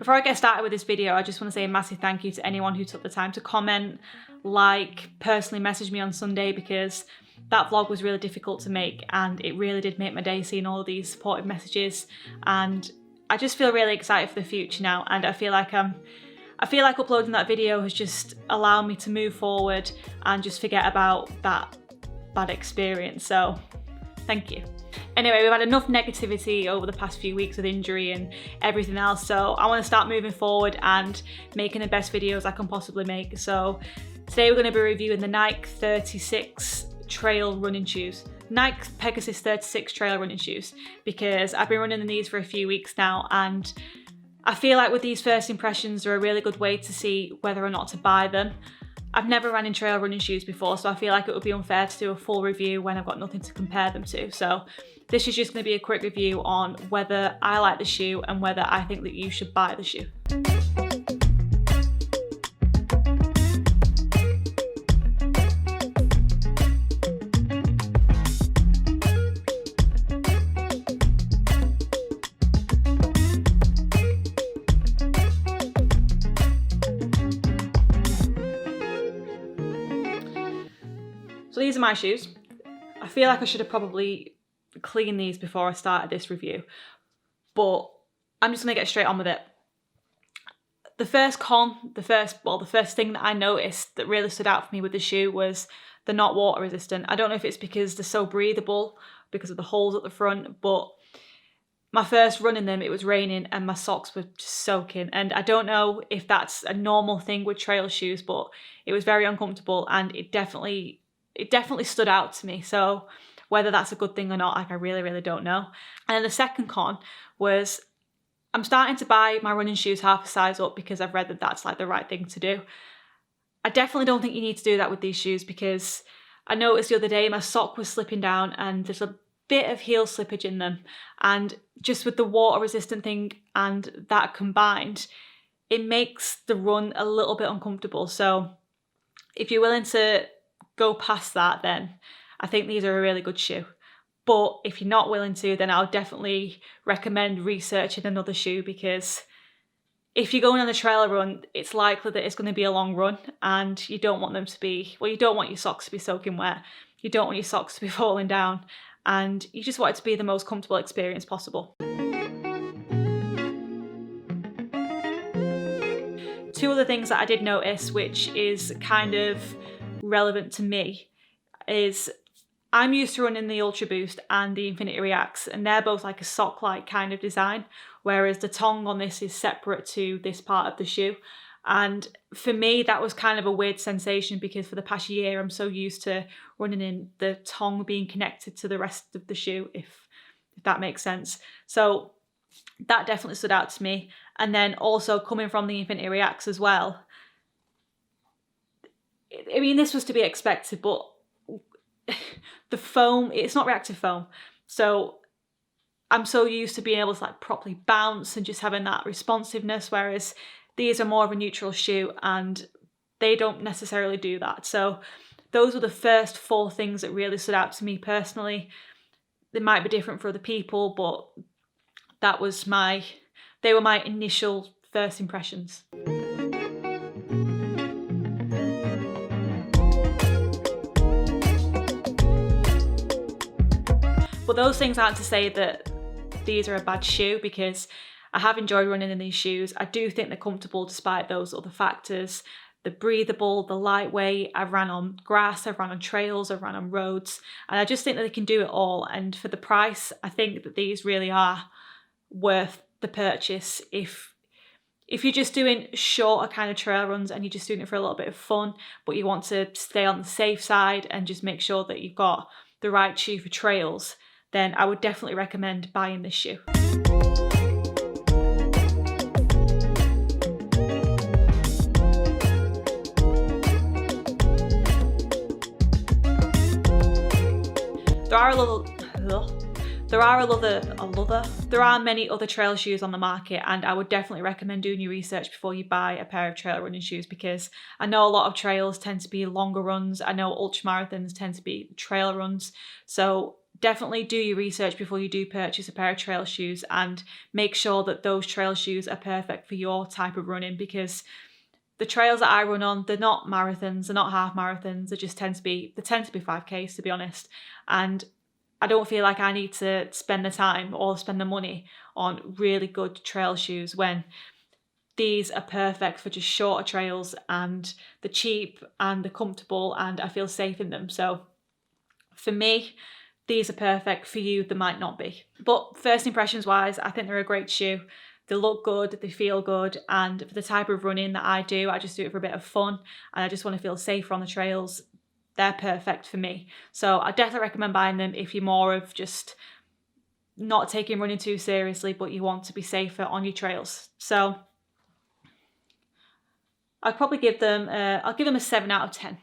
Before I get started with this video, I just want to say a massive thank you to anyone who took the time to comment, like, personally message me on Sunday, because that vlog was really difficult to make and it really did make my day seeing all of these supportive messages. And I just feel really excited for the future now, and I feel like uploading that video has just allowed me to move forward and just forget about that bad experience. So thank you. Anyway, we've had enough negativity over the past few weeks with injury and everything else, so I want to start moving forward and making the best videos I can possibly make. So today we're going to be reviewing the Nike 36 trail running shoes. Nike Pegasus 36 trail running shoes, because I've been running in these for a few weeks now, and I feel like with these first impressions they're a really good way to see whether or not to buy them. I've never ran in trail running shoes before, so I feel like it would be unfair to do a full review when I've got nothing to compare them to. So this is just going to be a quick review on whether I like the shoe and whether I think that you should buy the shoe. So these are my shoes. I feel like I should have probably cleaned these before I started this review, but I'm just gonna get straight on with it. The first thing that I noticed that really stood out for me with the shoe was they're not water resistant. I don't know if it's because they're so breathable because of the holes at the front, but my first run in them, it was raining and my socks were just soaking. And I don't know if that's a normal thing with trail shoes, but it was very uncomfortable and it definitely stood out to me. So whether that's a good thing or not, like, I really don't know. And then the second con was I'm starting to buy my running shoes half a size up because I've read that that's like the right thing to do. I definitely don't think you need to do that with these shoes, because I noticed the other day my sock was slipping down and there's a bit of heel slippage in them. And just with the water resistant thing and that combined, it makes the run a little bit uncomfortable. So if you're willing to go past that, then I think these are a really good shoe. But if you're not willing to, then I'll definitely recommend researching another shoe, because if you're going on a trail run, it's likely that it's going to be a long run and you don't want them to be, well, you don't want your socks to be soaking wet, you don't want your socks to be falling down, and you just want it to be the most comfortable experience possible. Two other things that I did notice, which is kind of relevant to me, is I'm used to running the Ultra Boost and the Infinity Reacts, and they're both like a sock-like kind of design, whereas the tongue on this is separate to this part of the shoe. And for me, that was kind of a weird sensation, because for the past year I'm so used to running in the tongue being connected to the rest of the shoe, if that makes sense. So that definitely stood out to me. And then also coming from the Infinity Reacts as well, I mean, this was to be expected, but the foam, it's not reactive foam. So I'm so used to being able to like properly bounce and just having that responsiveness, whereas these are more of a neutral shoe and they don't necessarily do that. So those were the first four things that really stood out to me personally. They might be different for other people, but they were my initial first impressions. But those things aren't to say that these are a bad shoe, because I have enjoyed running in these shoes. I do think they're comfortable despite those other factors. They're breathable, they're lightweight. I've ran on grass, I've run on trails, I've run on roads, and I just think that they can do it all. And for the price, I think that these really are worth the purchase. If you're just doing shorter kind of trail runs and you're just doing it for a little bit of fun, but you want to stay on the safe side and just make sure that you've got the right shoe for trails, then I would definitely recommend buying this shoe. There are many other trail shoes on the market, and I would definitely recommend doing your research before you buy a pair of trail running shoes, because I know a lot of trails tend to be longer runs. I know ultra marathons tend to be trail runs. So definitely do your research before you do purchase a pair of trail shoes, and make sure that those trail shoes are perfect for your type of running, because the trails that I run on, they're not marathons, they're not half marathons, they tend to be 5Ks, to be honest. And I don't feel like I need to spend the time or spend the money on really good trail shoes when these are perfect for just shorter trails, and they're cheap and they're comfortable and I feel safe in them. So for me, these are perfect. For you, they might not be. But first impressions wise, I think they're a great shoe. They look good, they feel good, and for the type of running that I do, I just do it for a bit of fun and I just want to feel safer on the trails. They're perfect for me. So I definitely recommend buying them if you're more of just not taking running too seriously, but you want to be safer on your trails. So I'd probably give them, I'll give them a 7 out of 10.